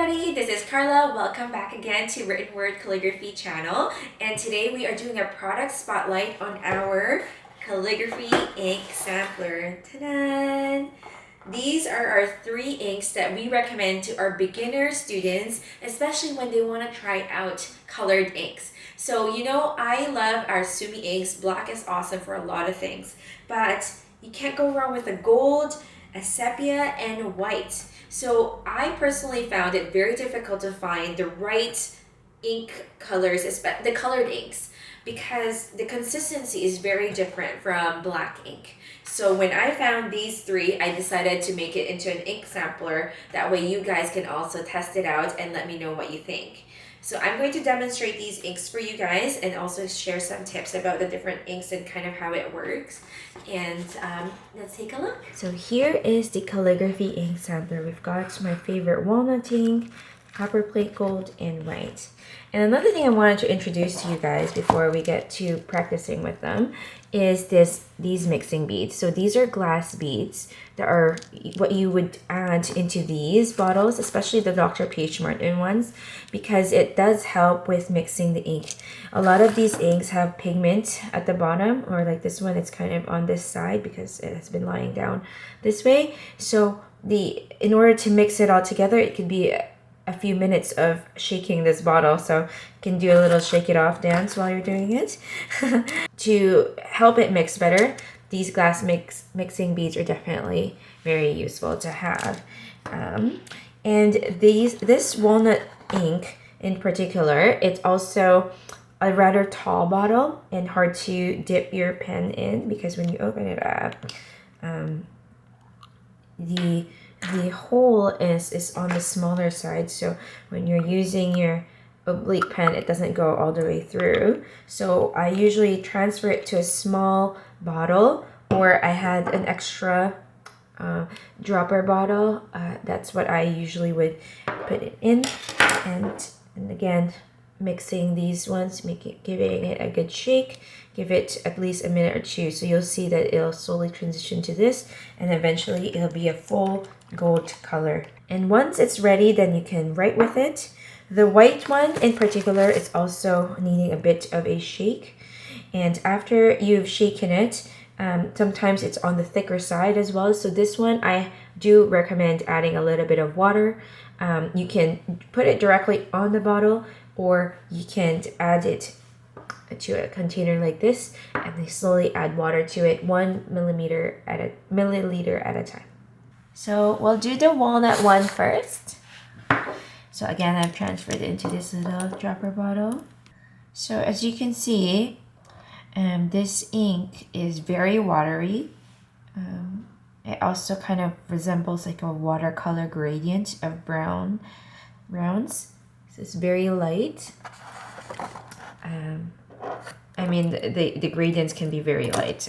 everybody, this is Carla. Welcome back again to Written Word Calligraphy channel. And today we are doing a product spotlight on our calligraphy ink sampler. Ta-da! These are our 3 inks that we recommend to our beginner students, especially when they want to try out colored inks. So I love our Sumi inks. Black is awesome for a lot of things, but you can't go wrong with a gold, a sepia, and white. So I personally found it very difficult to find the right ink colors, the colored inks, because the consistency is very different from black ink. So when I found these 3, I decided to make it into an ink sampler. That way you guys can also test it out and let me know what you think. So I'm going to demonstrate these inks for you guys and also share some tips about the different inks and kind of how it works. And let's take a look. So here is the calligraphy ink sampler. We've got my favorite walnut ink, copper plate gold, and white. And another thing I wanted to introduce to you guys before we get to practicing with them is these mixing beads. So these are glass beads that are what you would add into these bottles, especially the Dr. P.H. Martin ones, because it does help with mixing the ink. A lot of these inks have pigment at the bottom, or like this one, it's kind of on this side because it has been lying down this way. So in order to mix it all together, it could be a few minutes of shaking this bottle, so you can do a little shake it off dance while you're doing it. To help it mix better, these glass mixing beads are definitely very useful to have. And this walnut ink in particular, it's also a rather tall bottle and hard to dip your pen in, because when you open it up, the hole is on the smaller side, so when you're using your oblique pen, it doesn't go all the way through. So I usually transfer it to a small bottle, or I had an extra dropper bottle. That's what I usually would put it in, and again, mixing these ones, giving it a good shake. Give it at least a minute or 2, so you'll see that it'll slowly transition to this, and eventually it'll be a full gold color. And once it's ready, then you can write with it. The white one in particular is also needing a bit of a shake, and after you've shaken it, sometimes it's on the thicker side as well. So this one I do recommend adding a little bit of water. You can put it directly on the bottle, or you can add it to a container like this, and they slowly add water to it, 1 milliliter at a time. So we'll do the walnut one first. So again, I've transferred it into this little dropper bottle. So as you can see, this ink is very watery. It also kind of resembles like a watercolor gradient of browns. So it's very light. I mean, the gradients can be very light,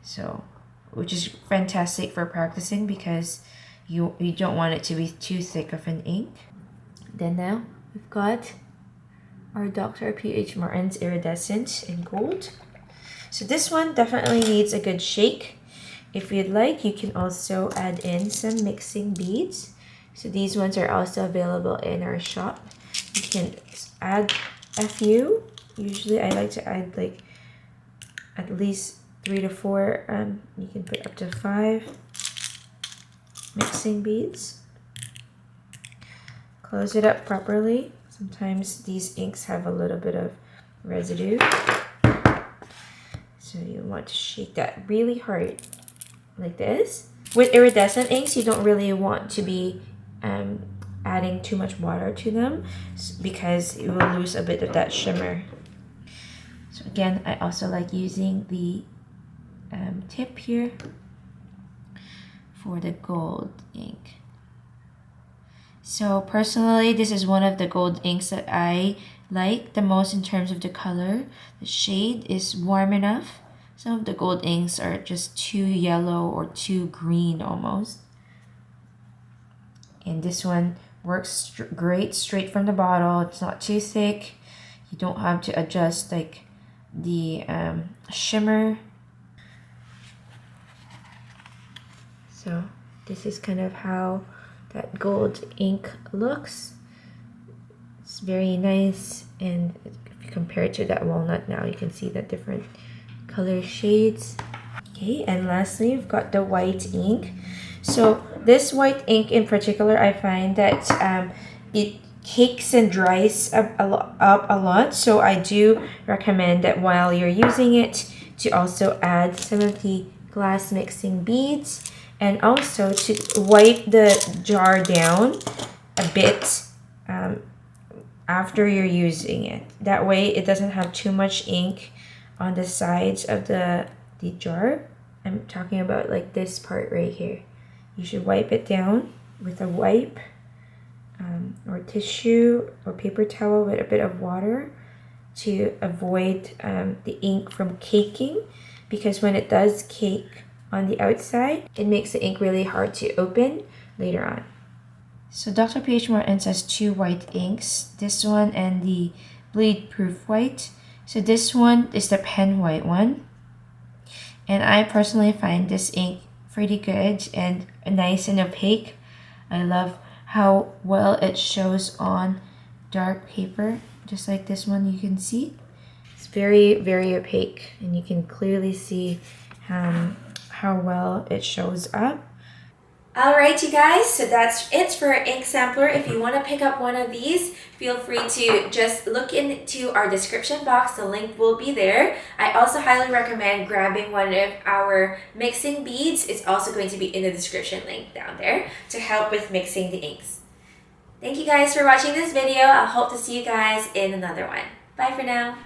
so which is fantastic for practicing, because you don't want it to be too thick of an ink. Then now we've got our Dr. P.H. Martin's iridescent in gold. So this one definitely needs a good shake. If you'd like, you can also add in some mixing beads. So these ones are also available in our shop. You can add a few. Usually I like to add like at least 3 to 4. You can put up to 5 mixing beads. Close it up properly. Sometimes these inks have a little bit of residue, so you want to shake that really hard like this. With iridescent inks, you don't really want to be adding too much water to them, because you will lose a bit of that shimmer. So again, I also like using the tip here for the gold ink. So personally, this is one of the gold inks that I like the most in terms of the color. The shade is warm enough. Some of the gold inks are just too yellow or too green almost. And this one works great straight from the bottle. It's not too thick. You don't have to adjust like the shimmer. So this is kind of how that gold ink looks. It's very nice, and if you compare it to that walnut now, you can see the different color shades. Okay, and lastly, we've got the white ink. So this white ink in particular, I find that it cakes and dries up a lot. So I do recommend that while you're using it, to also add some of the glass mixing beads, and also to wipe the jar down a bit after you're using it. That way it doesn't have too much ink on the sides of the jar. I'm talking about like this part right here. You should wipe it down with a wipe or tissue or paper towel with a bit of water to avoid the ink from caking, because when it does cake on the outside, it makes the ink really hard to open later on. So Dr. P.H. Martin has two white inks, this one and the bleed proof white. So this one is the pen white one, and I personally find this ink pretty good and nice and opaque. I love how well it shows on dark paper, just like this one. You can see it's very, very opaque, and you can clearly see how well it shows up. Alright, you guys, so that's it for our ink sampler. If you want to pick up one of these, feel free to just look into our description box. The link will be there. I also highly recommend grabbing one of our mixing beads. It's also going to be in the description link down there to help with mixing the inks. Thank you guys for watching this video. I hope to see you guys in another one. Bye for now.